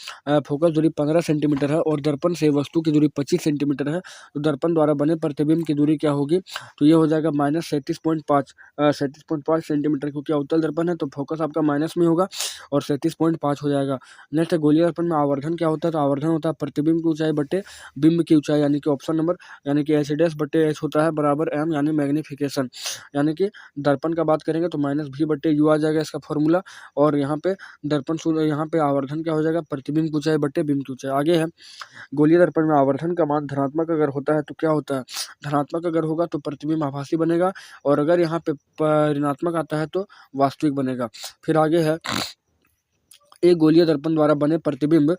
फोकस दूरी 15 सेंटीमीटर है और दर्पण से वस्तु की दूरी 25 सेंटीमीटर है, तो दर्पण द्वारा बने प्रतिबिंब की दूरी क्या होगी? तो ये हो जाएगा -37.5 सेंटीमीटर, क्योंकि अवतल दर्पण है तो फोकस आपका माइनस में होगा और 37.5 हो जाएगा। नेक्स्ट गोलीय दर्पण में आवर्धन क्या होता है? तो आवर्धन होता है प्रतिबिंब की ऊंचाई बटे बिंब की ऊंचाई, यानी कि ऑप्शन नंबर यानी कि H' होता है बराबर m, यानी मैग्निफिकेशन। यानी कि दर्पण का बात करेंगे तो -v/u आ जाएगा इसका फॉर्मूला, और यहाँ पे दर्पण सूत्र, यहाँ पे आवर्धन क्या हो जाएगा? प्रतिबिंब की ऊंचाई बटे बिंब की ऊंचाई। आगे है गोलीय दर्पण में आवर्धन का मान धनात्मक अगर होता है तो क्या होता है? धनात्मक अगर होगा तो प्रतिबिंब आभासी बनेगा, और अगर यहाँ पे ऋणात्मक आता है तो वास्तविक बनेगा। फिर आगे है एक गोलीय दर्पण द्वारा बने प्रतिबिंब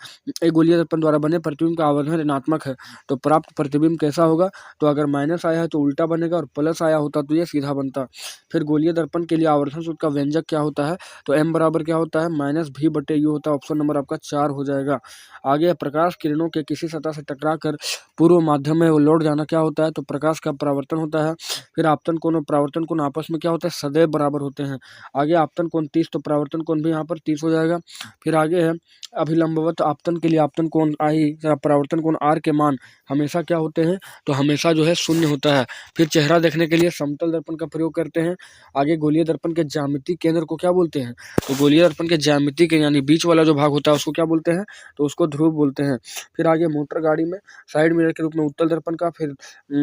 का आवर्धन ऋणात्मक है तो प्राप्त प्रतिबिंब कैसा होगा? तो अगर माइनस आया है तो उल्टा बनेगा, और प्लस आया होता तो ये सीधा बनता। फिर गोलीय दर्पण के लिए आवर्धन सूत्र का व्यंजक क्या होता है? तो m बराबर क्या होता है? -v/u होता है, ऑप्शन नंबर आपका 4 हो जाएगा। आगे प्रकाश किरणों के किसी सतह से टकरा कर पूर्व माध्यम में लौट जाना क्या होता है? तो प्रकाश का परावर्तन होता है। फिर आपतन कोण और परावर्तन कोण आपस में क्या होता है? सदैव बराबर होते हैं। आगे आपतन कोण 30 तो परावर्तन कोण भी यहाँ पर 30 हो जाएगा। फिर आगे है अभिलंबवत आपतन के लिए आपतन कोण आई तथा परावर्तन कोण r के मान हमेशा क्या होते हैं? तो हमेशा जो है शून्य होता है। फिर चेहरा देखने के लिए समतल दर्पण का प्रयोग करते हैं। आगे गोलीय दर्पण के ज्यामिति केंद्र को क्या बोलते हैं? तो गोलीय दर्पण के ज्यामिति के यानी बीच वाला जो भाग होता है उसको क्या बोलते हैं? तो उसको ध्रुव बोलते हैं। फिर आगे मोटर गाड़ी में साइड मिरर के रूप में उत्तल दर्पण का, फिर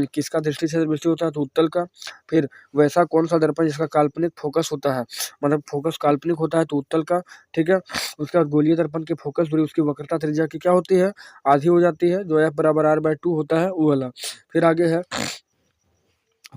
किसका दृष्टि क्षेत्र दृष्टि होता है? तो उत्तल का। फिर वैसा कौन सा दर्पण जिसका काल्पनिक फोकस होता है, मतलब फोकस काल्पनिक होता है, तो उत्तल का, ठीक है। उसके बाद गोलीय दर्पण की फोकस दूरी उसकी वक्रता त्रिज्या की क्या होती है? आधी हो जाती है, जो f बराबर r/2 होता है वो वाला। फिर आगे है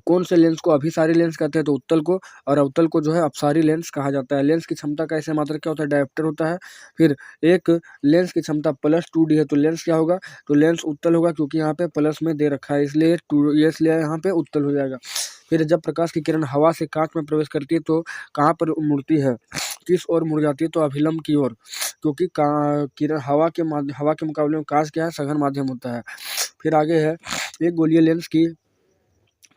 कौन से लेंस को अभिसारी लेंस कहते हैं? तो उत्तल को, और अवतल को जो है अपसारी लेंस कहा जाता है। लेंस की क्षमता का ऐसे मात्रक क्या होता है? डायोप्टर होता है। फिर एक लेंस की क्षमता +2d है तो लेंस क्या होगा? तो लेंस उत्तल होगा, क्योंकि यहाँ पे प्लस में दे रखा है, इसलिए यहाँ पे उत्तल हो जाएगा। फिर जब प्रकाश की किरण हवा से कांच में प्रवेश करती है तो कहाँ पर मुड़ती है? किस ओर मुड़ जाती है? तो अभिलंब की ओर, क्योंकि किरण हवा के मुकाबले में कांच क्या है? सघन माध्यम होता है। फिर आगे है एक गोलीय लेंस की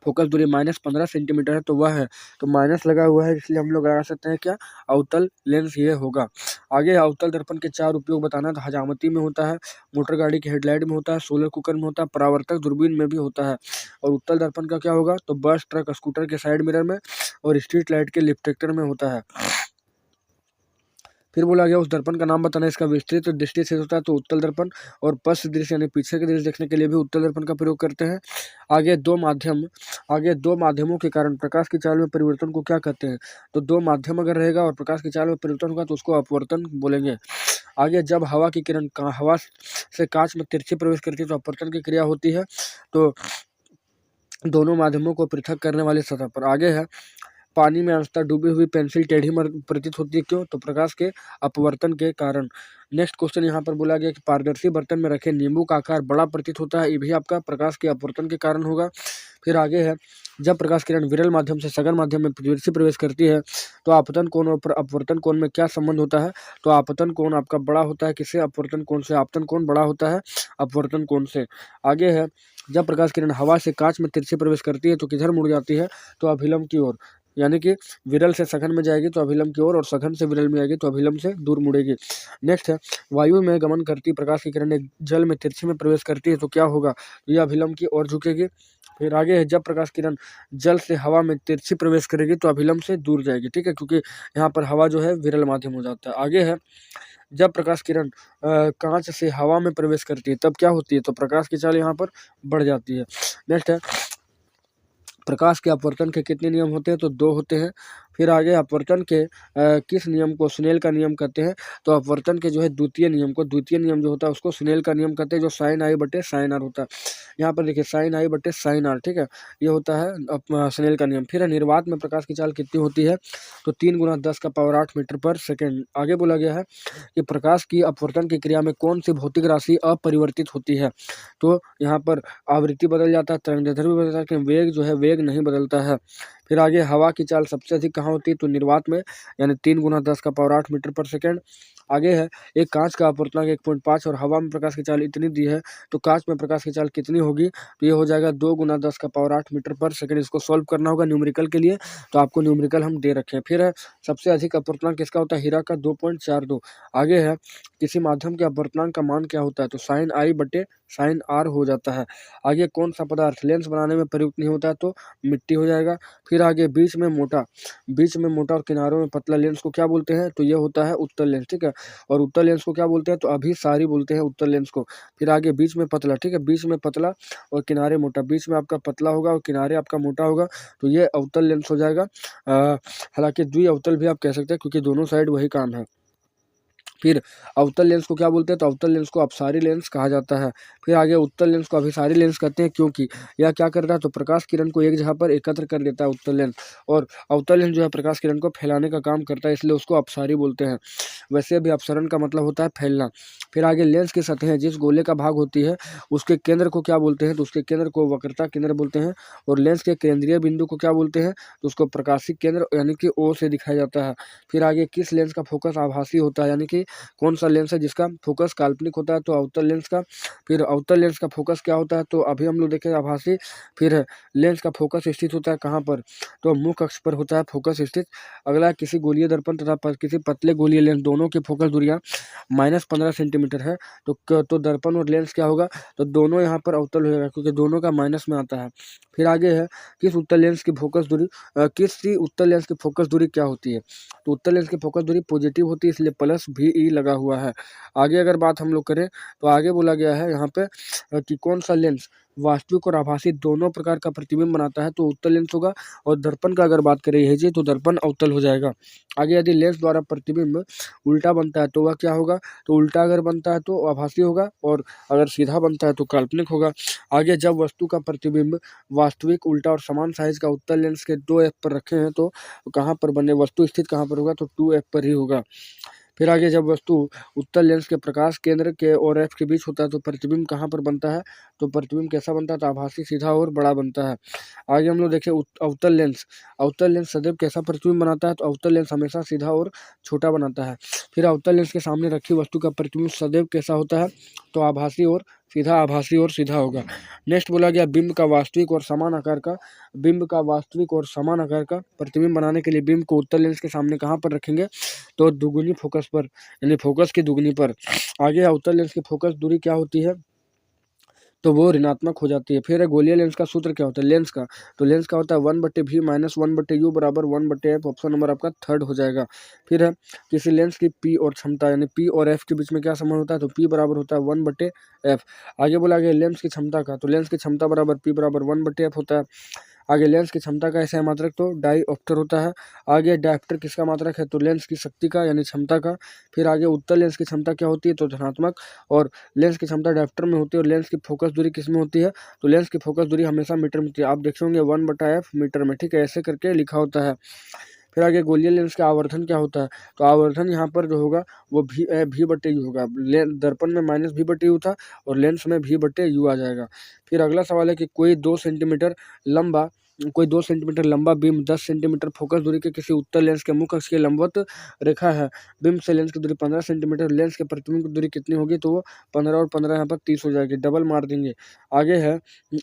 फोकस दूरी -15 सेंटीमीटर है तो वह है, तो माइनस लगा हुआ है इसलिए हम लोग लगा सकते हैं क्या? अवतल लेंस ये होगा। आगे अवतल दर्पण के 4 उपयोग बताना। तो हजामती में होता है, मोटर गाड़ी की हेडलाइट में होता है, सोलर कुकर में होता है, परावर्तक दूरबीन में भी होता है। और उत्तल दर्पण का क्या होगा? तो बस, ट्रक, स्कूटर के साइड मिरर में और स्ट्रीट लाइट के रिफ्लेक्टर में होता है। फिर बोला गया उस दर्पण का नाम बताना, इसका विस्तृत दृष्टि क्षेत्र होता है तो उत्तल दर्पण, और पश्च दृश्य यानी पीछे के दृश्य देखने के लिए भी उत्तल दर्पण का प्रयोग करते हैं। आगे दो माध्यमों के कारण प्रकाश की चाल में परिवर्तन को क्या कहते हैं? तो दो माध्यम अगर रहेगा और प्रकाश की चाल में परिवर्तन होगा तो उसको अपवर्तन बोलेंगे। आगे जब हवा की किरण हवा से कांच में तिरछी प्रवेश करती है तो अपवर्तन की क्रिया होती है, तो दोनों माध्यमों को पृथक करने वाली सतह पर। आगे है पानी में अंशतः डूबी हुई पेंसिल टेढ़ी प्रतीत होती है, क्यों? तो प्रकाश के अपवर्तन के कारण। नेक्स्ट क्वेश्चन यहाँ पर बोला गया कि पारदर्शी बर्तन में रखे नींबू का आकार बड़ा प्रतीत होता है, ये भी आपका प्रकाश के अपवर्तन के कारण होगा। फिर आगे है जब प्रकाश किरण विरल माध्यम से सघन माध्यम में तिरछी प्रवेश करती है तो आपतन कोण और अपवर्तन कोण में क्या संबंध होता है? तो आपतन कोण आपका बड़ा होता है किससे? अपवर्तन कोण से। आपतन कोण बड़ा होता है अपवर्तन कोण से। आगे है जब प्रकाश किरण हवा से कांच में तिरछी प्रवेश करती है तो किधर मुड़ जाती है? तो अभिलंब की ओर, यानी कि विरल से सघन में जाएगी तो अभिलंब की ओर, और सघन से विरल में आएगी तो अभिलंब से दूर मुड़ेगी। नेक्स्ट है वायु में गमन करती प्रकाश की किरणें जल में तिरछी में प्रवेश करती है तो क्या होगा? यह अभिलंब की ओर झुकेगी। फिर आगे है जब प्रकाश किरण जल से हवा में तिरछी प्रवेश करेगी तो अभिलंब से दूर जाएगी, ठीक है, क्योंकि यहाँ पर हवा जो है विरल माध्यम हो जाता है। आगे है जब प्रकाश किरण कांच से हवा में प्रवेश करती है तब क्या होती है, तो प्रकाश की चाल यहाँ पर बढ़ जाती है। नेक्स्ट है, प्रकाश के अपवर्तन के कितने नियम होते हैं, तो 2 होते हैं। फिर आगे अपवर्तन के किस नियम को स्नेल का नियम कहते हैं, तो अपवर्तन के जो है द्वितीय नियम जो होता है उसको स्नेल का नियम कहते हैं, जो साइन आई बटे साइन आर होता है। यहाँ पर देखिए साइन आई बटे साइन आर, ठीक है, ये होता है स्नेल का नियम। फिर है, निर्वात में प्रकाश की चाल कितनी होती है, तो 3 × 10⁸ मीटर पर सेकेंड। आगे बोला गया है कि प्रकाश की अपवर्तन की क्रिया में कौन सी भौतिक राशि अपरिवर्तित होती है, तो यहाँ पर आवृत्ति बदल जाता है, तरंगदैर्ध्य भी बदल जाता है, लेकिन वेग जो है वेग नहीं बदलता है। फिर आगे हवा की चाल सबसे अधिक कहाँ होती है, तो निर्वात में, यानी 3 × 10⁸ मीटर पर सेकेंड। आगे है, एक कांच का अपवर्तनांक 1.5 और हवा में प्रकाश की चाल इतनी दी है, तो कांच में प्रकाश की चाल कितनी होगी, तो ये हो जाएगा 2 × 10⁸ मीटर पर सेकेंड। इसको सॉल्व करना होगा न्यूमेरिकल के लिए, तो आपको न्यूमेरिकल हम दे रखे हैं। फिर है, सबसे अधिक अपवर्तनांक किसका होता है, हीरा का 2.42। आगे है, किसी माध्यम के अपवर्तनांक का मान क्या होता है, तो साइन आई बटे साइन आर हो जाता है। आगे कौन सा पदार्थ लेंस बनाने में प्रयुक्त नहीं होता है, तो मिट्टी हो जाएगा। फिर आगे बीच में मोटा और किनारों में पतला लेंस को क्या बोलते हैं, तो ये होता है उत्तल लेंस, ठीक है। और उत्तल लेंस को क्या बोलते हैं, तो अभिसारी बोलते हैं उत्तल लेंस को। फिर आगे बीच में पतला, ठीक है, बीच में पतला और किनारे मोटा, बीच में आपका पतला होगा और किनारे आपका मोटा होगा, तो ये अवतल लेंस हो जाएगा। हालांकि द्विअवतल भी आप कह सकते हैं, क्योंकि दोनों साइड वही काम है। फिर अवतल लेंस को क्या बोलते हैं, तो अवतल लेंस को अपसारी लेंस कहा जाता है। फिर आगे उत्तल लेंस को अभिसारी लेंस कहते हैं, क्योंकि यह क्या करता है, तो प्रकाश किरण को एक जगह पर एकत्र कर लेता है उत्तल लेंस, और अवतल लेंस जो है प्रकाश किरण को फैलाने का काम करता है, इसलिए उसको अपसारी बोलते हैं। वैसे भी अपसरण का मतलब होता है फैलना। फिर आगे लेंस की सतहें जिस गोले का भाग होती है उसके केंद्र को क्या बोलते हैं, तो उसके केंद्र को वक्रता केंद्र बोलते हैं। और लेंस के केंद्रीय बिंदु को क्या बोलते हैं, तो उसको प्रकाशिक केंद्र यानी कि ओ से दिखाया जाता है। फिर आगे किस लेंस का फोकस आभासी होता है, यानी कि कौन सा लेंस है जिसका फोकस काल्पनिक होता है, तो अवतल लेंस का। फिर अवतल लेंस का फोकस क्या होता है, तो अभी हम लोग देखेंगे आभासी। फिर लेंस का फोकस स्थित होता है कहाँ पर, तो मुख्य अक्ष पर होता है फोकस स्थित। अगला, किसी गोलीय दर्पण तथा किसी पतले गोलीय लेंस दोनों की फोकस दूरियां -15 सेंटीमीटर है, तो दर्पण और लेंस क्या होगा, तो दोनों यहाँ पर अवतल हो जाएगा, क्योंकि दोनों का माइनस में आता है। फिर आगे है, किसी उत्तल लेंस की फोकस दूरी क्या होती है, तो उत्तल लेंस की फोकस दूरी पॉजिटिव होती है, इसलिए प्लस VE लगा हुआ है। आगे अगर बात हम लोग करें, तो आगे बोला गया है यहाँ पे कि कौन सा लेंस वास्तविक और आभासी दोनों प्रकार का प्रतिबिंब बनाता है, तो उत्तल लेंस होगा। और दर्पण का अगर बात करें यही जी, तो दर्पण अवतल हो जाएगा। आगे यदि लेंस द्वारा प्रतिबिंब उल्टा बनता है तो वह क्या होगा, तो उल्टा अगर बनता है तो आभासी होगा, और अगर सीधा बनता है तो काल्पनिक होगा। आगे, जब वस्तु का प्रतिबिंब वास्तविक, उल्टा और समान साइज का उत्तल लेंस के 2F पर रखे हैं, तो कहाँ पर बने, वस्तु स्थित कहाँ पर होगा, तो 2F पर ही होगा। फिर आगे, जब वस्तु उत्तल लेंस के प्रकाश केंद्र के और F के बीच होता है, तो प्रतिबिंब कहाँ पर बनता है, तो प्रतिबिंब कैसा बनता है, तो आभासी, सीधा और बड़ा बनता है। आगे हम लोग देखें अवतल लेंस सदैव कैसा प्रतिबिंब बनाता है, तो अवतल लेंस हमेशा सीधा और छोटा बनाता है। फिर अवतल लेंस के सामने रखी वस्तु का प्रतिबिंब सदैव कैसा होता है, तो आभासी और सीधा होगा। नेक्स्ट बोला गया, बिंब का वास्तविक और समान आकार का प्रतिबिंब बनाने के लिए बिंब को उत्तल लेंस के सामने कहाँ पर रखेंगे, तो दुगुनी फोकस पर, यानी फोकस की दुगुनी पर। आगे, अवतल लेंस की फोकस दूरी क्या होती है, तो वो ऋणात्मक हो जाती है। फिर गोलीय लेंस का सूत्र क्या होता है, तो लेंस का होता है 1/v - 1/u बराबर 1/f। ऑप्शन नंबर आपका थर्ड हो जाएगा। फिर है, किसी लेंस की P और क्षमता, यानी P और F के बीच में क्या संबंध होता है, तो P बराबर होता है 1/f। आगे बोला गया लेंस की क्षमता का, तो लेंस की क्षमता बराबर P बराबर 1/f होता है। आगे, लेंस की क्षमता का ऐसा मात्रक तो डाईऑप्टर होता है। आगे, डायप्टर किसका मात्रक है, तो लेंस की शक्ति का, यानी क्षमता का। फिर आगे, उत्तल लेंस की क्षमता क्या होती है, तो धनात्मक। और लेंस की क्षमता डायप्टर में होती है, और लेंस की फोकस दूरी किस में होती है, तो लेंस की फोकस दूरी हमेशा मीटर में होती है। आप देख होंगे 1/f मीटर में, ठीक है, ऐसे करके लिखा होता है। फिर आगे, गोलीय लेंस का आवर्धन क्या होता है, तो आवर्धन यहाँ पर जो होगा वो V/U होगा। दर्पण में -V/U था और लेंस में V/U आ जाएगा। फिर अगला सवाल है कि कोई 2 सेंटीमीटर लंबा बीम 10 सेंटीमीटर फोकस दूरी के किसी उत्तल लेंस के मुख्य अक्ष के लंबवत रेखा है। बीम से लेंस की दूरी 15 सेंटीमीटर, लेंस के प्रतिबिंब की दूरी कितनी होगी, तो वो 15 और 15 यहाँ पर 30 हो जाएगी, डबल मार देंगे। आगे है,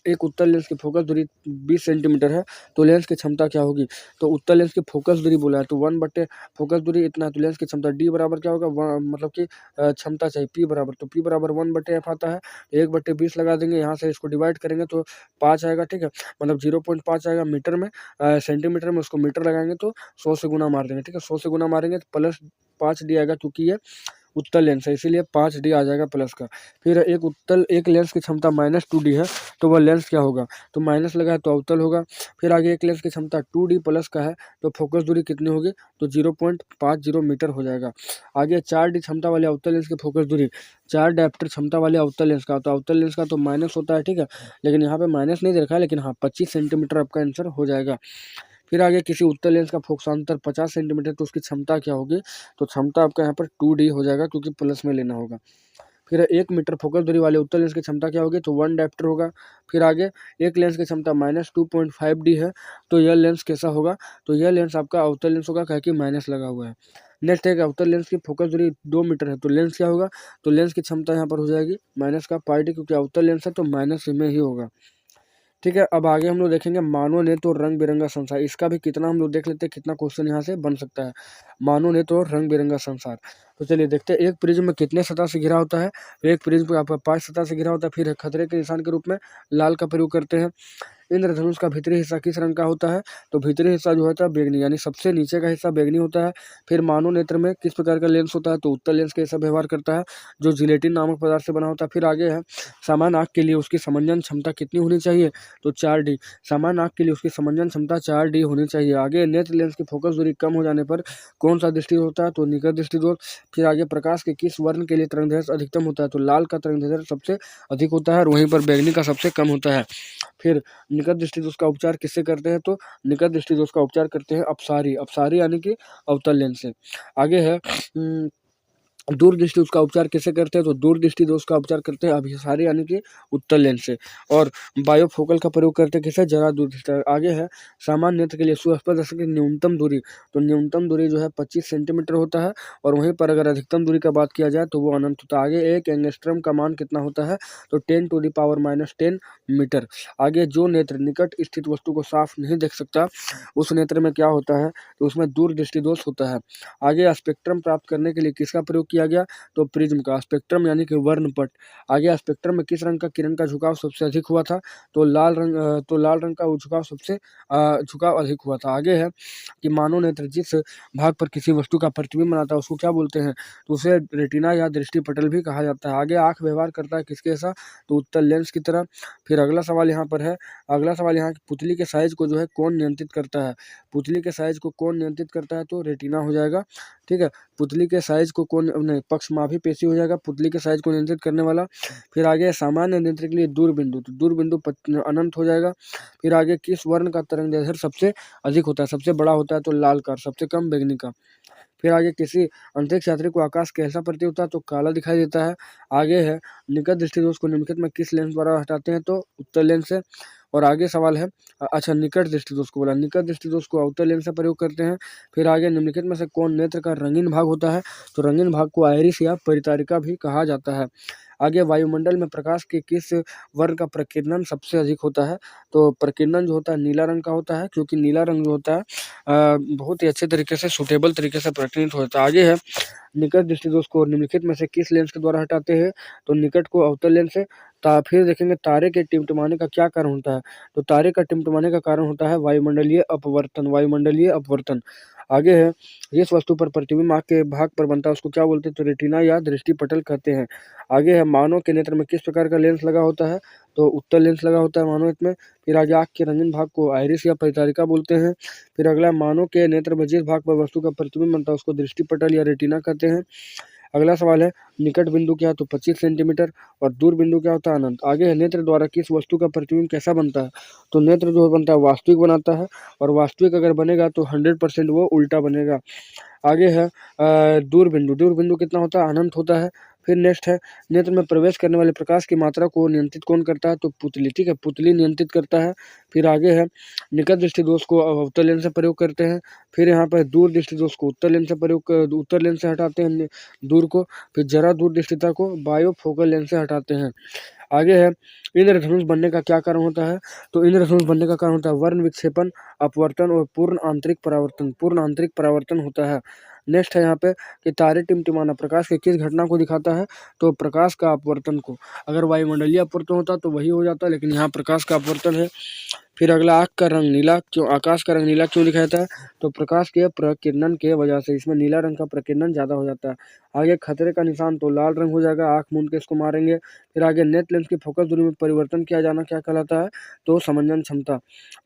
एक उत्तल लेंस की फोकस दूरी 20 सेंटीमीटर है, तो लेंस की क्षमता क्या होगी, तो उत्तल लेंस की फोकस दूरी बोला है, तो 1/, फोकस दूरी इतना है, तो लेंस की क्षमता D बराबर क्या होगा, मतलब कि क्षमता चाहिए P बराबर, तो P बराबर 1/f आता है। 1/20 लगा देंगे, यहाँ से इसको डिवाइड करेंगे तो 5 आएगा, ठीक है, मतलब 0.5 आएगा मीटर में। सेंटीमीटर में उसको मीटर लगाएंगे तो 100 से गुना मार देंगे, ठीक है, 100 से गुना मारेंगे तो +5D आएगा, क्योंकि ये उत्तल लेंस है, इसीलिए 5D आ जाएगा प्लस का। फिर एक लेंस की क्षमता -2D है, तो वह लेंस क्या होगा, तो माइनस लगा है तो अवतल होगा। फिर आगे एक लेंस की क्षमता 2D प्लस का है, तो फोकस दूरी कितनी होगी, तो 0.50 मीटर हो जाएगा। आगे 4D क्षमता वाले अवतल लेंस की फोकस दूरी, 4 डायप्टर क्षमता वाले अवतल लेंस का, तो अवतल लेंस का तो माइनस होता है, ठीक है, लेकिन यहाँ पे माइनस नहीं दे रखा है, लेकिन हाँ 25 सेंटीमीटर आपका आंसर हो जाएगा। फिर आगे किसी उत्तल लेंस का फोकसांतर 50 सेंटीमीटर, तो उसकी क्षमता क्या होगी, तो क्षमता आपका यहाँ पर 2D हो जाएगा, क्योंकि प्लस में लेना होगा। फिर 1 मीटर फोकस दूरी वाले उत्तल लेंस की क्षमता क्या होगी, तो 1 डायप्टर होगा। फिर आगे एक लेंस की क्षमता -2.5D है, तो यह लेंस कैसा होगा, तो यह लेंस आपका अवतल लेंस होगा, क्या कि माइनस लगा हुआ है। नेक्स्ट है अवतल लेंस की फोकस दूरी 2 मीटर है, तो लेंस क्या होगा, तो लेंस की क्षमता यहाँ पर हो जाएगी माइनस का πD, क्योंकि अवतल लेंस है तो माइनस में ही होगा। ठीक है, अब आगे हम लोग देखेंगे मानव नेत्र और रंग बिरंगा संसार। इसका भी कितना हम लोग देख लेते हैं, कितना क्वेश्चन यहाँ से बन सकता है, मानव नेत्र और रंग बिरंगा संसार। तो चलिए देखते हैं, एक प्रिज्म में कितने सतह से घिरा होता है, तो एक प्रिज्म पे आपका 5 सतह से घिरा होता है। फिर खतरे के निशान के रूप में लाल का प्रयोग करते हैं। इंद्रधनुष का भीतरी हिस्सा किस रंग का होता है, तो भीतरी हिस्सा जो होता है बैगनी, यानी सबसे नीचे का हिस्सा बैगनी होता है। फिर मानव नेत्र में किस प्रकार का लेंस होता है, तो उत्तल लेंस के जैसा व्यवहार करता है, जो जिलेटिन नामक पदार्थ से बना होता है। फिर आगे है सामान्य आँख के लिए उसकी समंजन क्षमता कितनी होनी चाहिए, तो 4D। सामान्य आँख के लिए उसकी समंजन क्षमता 4D होनी चाहिए। आगे नेत्र लेंस की फोकस दूरी कम हो जाने पर कौन सा दृष्टि होता है, तो निकट दृष्टि दोष। फिर आगे प्रकाश के किस वर्ण के लिए तरंगदैर्घ्य अधिकतम होता है, तो लाल का तरंगदैर्घ्य सबसे अधिक होता है, और वहीं पर बैगनी का सबसे कम होता है। फिर निकट दृष्टि दोष का उपचार किससे करते हैं, तो निकट दृष्टि दोष का उपचार करते हैं अपसारी यानी कि अवतल लेंस से। आगे है दूरदृष्टि उसका उपचार कैसे करते हैं, तो दूरदृष्टि दोष का उपचार करते हैं अभिसारी यानी कि उत्तल लेंस से। और बायोफोकल का प्रयोग करते हैं किसे, जरा दूरदृष्टि। आगे है सामान्य नेत्र के लिए सुस्पष्ट की न्यूनतम दूरी, तो न्यूनतम दूरी जो है 25 सेंटीमीटर होता है, और वहीं पर अगर अधिकतम दूरी का बात किया जाए तो वो अनंत होता है। आगे एक एंगस्ट्रम का मान कितना होता है, तो 10⁻⁻10 मीटर। आगे जो नेत्र निकट स्थित वस्तु को साफ नहीं देख सकता, उस नेत्र में क्या होता है, तो उसमें दूरदृष्टि दोष होता है। आगे स्पेक्ट्रम प्राप्त करने के लिए किसका प्रयोग किया गया, तो प्रिज्म का। स्पेक्ट्रम यानी कि वर्णपट। आगे स्पेक्ट्रम में किस रंग का किरण का झुकाव सबसे अधिक हुआ था, तो लाल रंग का झुकाव सबसे झुकाव अधिक हुआ था। आगे है कि मानव नेत्र जिस भाग पर किसी वस्तु का प्रतिबिंब बनाता है उसको क्या बोलते हैं, तो उसे रेटिना या दृष्टिपटल भी कहा जाता है। आगे आँख व्यवहार करता है किसके जैसा, तो उत्तल लेंस की तरह। फिर अगला सवाल यहाँ पर है, अगला सवाल यहाँ पुतली के साइज को जो है कौन नियंत्रित करता है, पुतली के साइज को कौन नियंत्रित करता है, तो रेटिना हो जाएगा। ठीक है, पुतली के साइज को कौन, नहीं पक्षमाभी पेशी हो जाएगा पुतली के साइज को नियंत्रित करने वाला। फिर आगे सामान्य नेत्र के लिए दूरबिंदु, तो दूरबिंदु अनंत हो जाएगा। फिर आगे किस वर्ण का तरंगदैर्घ्य सबसे अधिक होता है, सबसे बड़ा होता है, तो लाल का, सबसे कम बैगनी का। फिर आगे किसी अंतरिक्ष यात्री को आकाश कैसा प्रतीत होता है, तो काला दिखाई देता है। आगे है निकट दृष्टि दोष को निम्नलिखित में किस लेंस द्वारा हटाते हैं, तो उत्तल लेंस से। और आगे सवाल है अच्छा निकट दृष्टि दोष को बोला, निकट दृष्टि दोष को अवतल लेंस से प्रयोग करते हैं। फिर आगे निम्नलिखित में से कौन नेत्र का रंगीन भाग होता है, तो रंगीन भाग को आइरिस या परितारिका भी कहा जाता है। आगे वायुमंडल में प्रकाश के किस वर्ण का प्रकीर्णन सबसे अधिक होता है, तो प्रकीर्णन जो होता है नीला रंग का होता है, क्योंकि नीला रंग जो होता है बहुत ही अच्छे तरीके से सूटेबल तरीके से प्रकीर्णित होता है। आगे है निकट दृष्टि दोष को निम्नलिखित में से किस लेंस के द्वारा हटाते हैं, तो निकट को अवतल लेंस से। फिर देखेंगे तारे के टिमटिमाने का क्या कारण होता है, तो तारे का टिमटिमाने का कारण होता है वायुमंडलीय अपवर्तन, वायुमंडलीय अपवर्तन। आगे है जिस वस्तु पर प्रतिबिंब आँख के भाग पर बनता है उसको क्या बोलते हैं, तो रेटिना या दृष्टिपटल कहते हैं। आगे है मानव के नेत्र में किस प्रकार का लेंस लगा होता है, तो उत्तल लेंस लगा होता है मानव नेत्र में। फिर आगे आँख के रंगीन भाग को आइरिस या परिचारिका बोलते हैं। फिर अगला मानव के नेत्र में जिस भाग पर वस्तु का प्रतिबिंब बनता है उसको दृष्टिपटल या रेटिना कहते हैं। अगला सवाल है निकट बिंदु क्या है, तो 25 सेंटीमीटर, और दूर बिंदु क्या होता है, अनंत। आगे है नेत्र द्वारा किस वस्तु का प्रतिबिंब कैसा बनता है, तो नेत्र जो बनता है वास्तविक बनाता है, और वास्तविक अगर बनेगा तो 100% वो उल्टा बनेगा। आगे है दूरबिंदु, दूरबिंदु कितना होता है, अनंत होता है। फिर नेक्स्ट है नेत्र में प्रवेश करने वाले प्रकाश की मात्रा को नियंत्रित कौन करता है, तो पुतली। ठीक है, पुतली नियंत्रित करता है। फिर आगे है निकट दृष्टि दोष को अवतल लेंस से प्रयोग करते हैं। फिर यहाँ पर दूर दृष्टि दोष को उत्तल लेंस से उत्तल लेंस से हटाते हैं दूर को। फिर जरा दूर दृष्टिता को बायोफोकल लेंस से हटाते हैं। आगे है इंद्रधनुष बनने का क्या कारण होता है, तो इंद्रधनुष बनने का कारण होता है वर्ण विक्षेपण, अपवर्तन और पूर्ण आंतरिक परावर्तन, पूर्ण आंतरिक परावर्तन होता है। नेक्स्ट है यहाँ पे कि तारे टिमटिमाना प्रकाश के किस घटना को दिखाता है, तो प्रकाश का अपवर्तन को। अगर वायुमंडलीय अपवर्तन होता तो वही हो जाता, लेकिन यहाँ प्रकाश का अपवर्तन है। फिर अगला, आँख का रंग नीला क्यों, आकाश का रंग नीला क्यों दिखाई देता है? तो प्रकाश के प्रकिरणन के वजह से इसमें नीला रंग का प्रकिरणन ज़्यादा हो जाता है। आगे खतरे का निशान तो लाल रंग हो जाएगा, आँख मूंद के इसको मारेंगे। फिर आगे नेत्र लेंस की फोकस दूरी में परिवर्तन किया जाना क्या कहलाता है? तो समंजन क्षमता।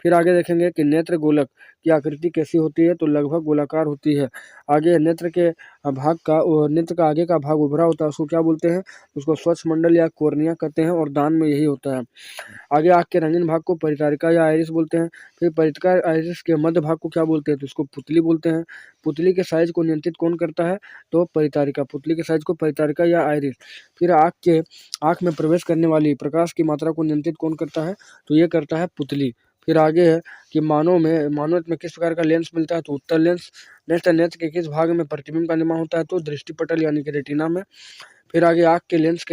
फिर आगे देखेंगे कि नेत्र गोलक की आकृति कैसी होती है? तो लगभग गोलाकार होती है। आगे नेत्र के भाग का नेत्र का आगे का भाग उभरा होता है, उसको क्या बोलते हैं? उसको स्वच्छ मंडल या कोर्निया कहते हैं, और दान में यही होता है। आगे आँख के रंगीन भाग को परिचारिका या आइरिस बोलते हैं। फिर परिचारिका आइरिस के मध्य भाग को क्या बोलते हैं? तो उसको पुतली बोलते हैं। पुतली के साइज को नियंत्रित कौन करता है? तो परिचारिका। पुतली के साइज को परिचारिका या आइरिस। फिर आँख में प्रवेश करने वाली प्रकाश की मात्रा को नियंत्रित कौन करता है? तो ये करता है पुतली। फिर आगे है कि मानव में किस प्रकार का लेंस मिलता है? तो उत्तल लेंस। नेक्स्ट है, नेत्र के किस भाग में प्रतिबिंब का निर्माण होता है? तो दृष्टिपटल यानी कि रेटिना में। फिर आगे, आँख के लेंस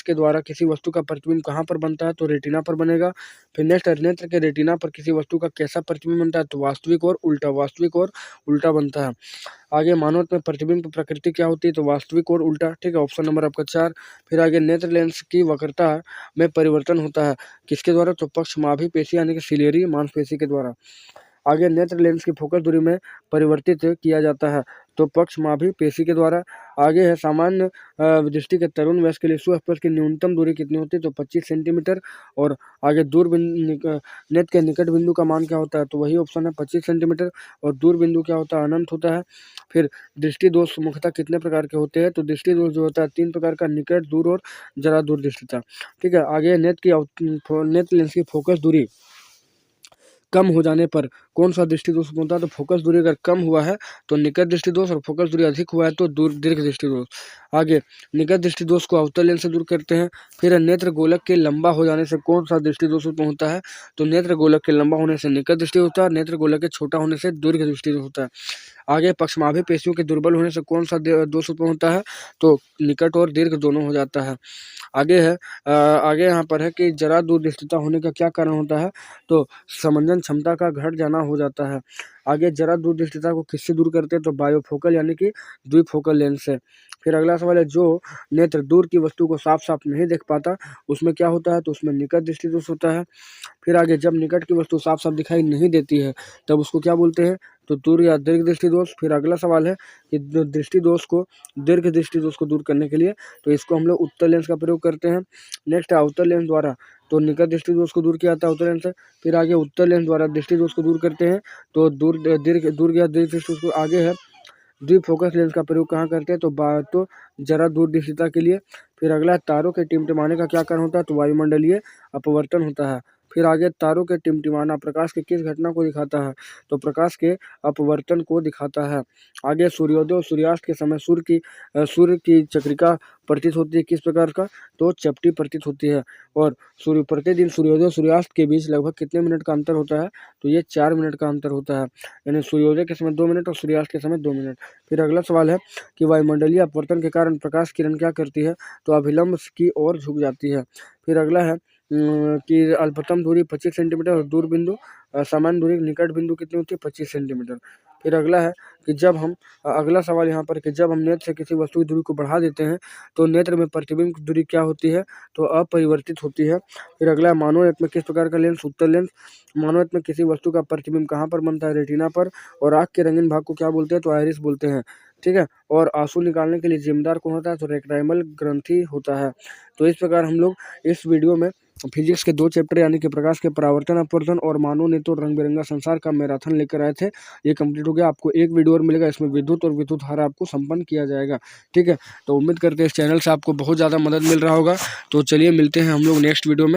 के द्वारा किसी वस्तु का प्रतिबिंब कहाँ पर बनता है? तो रेटिना पर बनेगा। फिर नेक्स्ट है, नेत्र के रेटिना पर किसी वस्तु का कैसा प्रतिबिंब बनता है? तो वास्तविक और उल्टा बनता है। आगे, मानव में प्रतिबिंब की प्रकृति क्या होती है? तो वास्तविक और उल्टा। ठीक है, ऑप्शन नंबर आपका 4। फिर आगे, नेत्र लेंस की वक्रता में परिवर्तन होता है किसके द्वारा? तो पक्षमाभी पेशी यानी कि सिलेरी मांसपेशी के द्वारा। आगे, नेत्र लेंस की फोकस दूरी में परिवर्तित किया जाता है तो पक्षमाभी पेशी के द्वारा। आगे है, सामान्य दृष्टि के तरुण वयस्क के लिए सुस्पष्ट की न्यूनतम दूरी कितनी होती है? तो 25 सेंटीमीटर। और आगे, नेत्र के निकट बिंदु का मान क्या होता है? तो वही ऑप्शन है 25 सेंटीमीटर। और दूर बिंदु क्या होता है? अनंत होता है। फिर दृष्टि दोष मुख्यतः कितने प्रकार के होते हैं? तो दृष्टि दोष जो होता है 3 प्रकार का, निकट, दूर और जरा दूर दृष्टिता। ठीक है, आगे, नेत्र लेंस की फोकस दूरी कम हो जाने पर कौन सा दृष्टि दोष होता है? तो फोकस दूरी अगर कम हुआ है तो निकट दृष्टि दोष, और फोकस दूरी अधिक हुआ है तो दीर्घ दृष्टि दोष। आगे, निकट दृष्टि दोष को अवतल लेंस से दूर करते हैं। फिर नेत्र गोलक के लंबा हो जाने से कौन सा दृष्टि दोष उत्पन्न होता है? तो नेत्र गोलक के लंबा होने से निकट दृष्टि होता है, नेत्र गोलक के छोटा होने से दीर्घ दृष्टि होता है। आगे, पक्षमाभी पेशियों के दुर्बल होने से कौन सा दोष उत्पन्न होता है? तो निकट और दीर्घ दोनों हो जाता है। आगे है, आगे यहाँ पर है कि जरा दूरदृष्टिता होने का क्या कारण होता है? तो समंजन क्षमता का घट जाना हो जाता है। आगे, जरा दूरदृष्टिता को किससे दूर करते हैं? तो बायोफोकल यानी कि द्विफोकल लेंस से। फिर अगला सवाल है, जो नेत्र दूर की वस्तु को साफ साफ नहीं देख पाता उसमें क्या होता है? तो उसमें निकट दृष्टि दोष होता है। फिर आगे, जब निकट की वस्तु साफ साफ दिखाई नहीं देती है तब उसको क्या बोलते हैं? तो दूर या दीर्घ दृष्टि दोष। फिर अगला सवाल है कि दीर्घ दृष्टि दोष को दूर करने के लिए तो इसको हम लोग उत्तल लेंस का प्रयोग करते हैं। नेक्स्ट है, अवतल लेंस द्वारा तो निकट दृष्टि दोष को दूर किया जाता है अवतल लेंस से। फिर आगे, उत्तल लेंस द्वारा दृष्टि दोष को दूर करते हैं तो दीर्घ दृष्टि दोष को। आगे है, द्विफोकस लेंस का प्रयोग कहाँ करते हैं? तो जरा दूरदृष्टिता के लिए। फिर अगला, तारों के टिमटिमाने का क्या कारण होता है? तो वायुमंडलीय अपवर्तन होता है। फिर आगे, तारों के टिमटिमाना प्रकाश के किस घटना को दिखाता है? तो प्रकाश के अपवर्तन को दिखाता है। आगे, सूर्योदय और सूर्यास्त के समय सूर्य की चक्रिका प्रतीत होती है किस प्रकार का? तो चपटी प्रतीत होती है। और प्रतिदिन सूर्योदय और सूर्यास्त के बीच लगभग कितने मिनट का अंतर होता है? तो ये 4 मिनट का अंतर होता है, यानी सूर्योदय के समय 2 मिनट और सूर्यास्त के समय 2 मिनट। फिर अगला सवाल है कि वायुमंडलीय अपवर्तन के कारण प्रकाश किरण क्या करती है? तो अभिलंब की ओर झुक जाती है। फिर अगला है कि अल्पतम दूरी 25 सेंटीमीटर और दूर बिंदु सामान्य दूरी निकट बिंदु कितनी होती है? 25 सेंटीमीटर। फिर अगला है कि अगला सवाल यहाँ पर कि जब हम नेत्र से किसी वस्तु की दूरी को बढ़ा देते हैं तो नेत्र में प्रतिबिंब की दूरी क्या होती है? तो अपरिवर्तित होती है। फिर अगला है, मानव नेत्र में किस प्रकार का लेंस? उत्तल लेंस। मानव नेत्र में किसी वस्तु का प्रतिबिंब कहाँ पर बनता है? रेटिना पर। और आँख के रंगीन भाग को क्या बोलते हैं? तो आइरिस बोलते हैं। ठीक है, और आंसू निकालने के लिए जिम्मेदार कौन होता है? तो रेक्टाइमल ग्रंथि होता है। तो इस प्रकार हम लोग इस वीडियो में फिजिक्स के 2 चैप्टर यानी कि प्रकाश के परावर्तन अपवर्तन और मानव नेत्र और रंग बिरंगा संसार का मैराथन लेकर आए थे। ये कंप्लीट हो गया। आपको एक वीडियो और मिलेगा, इसमें विद्युत और विद्युत धारा आपको संपन्न किया जाएगा। ठीक है, तो उम्मीद करते हैं इस चैनल से आपको बहुत ज़्यादा मदद मिल रहा होगा। तो चलिए मिलते हैं हम लोग नेक्स्ट वीडियो में।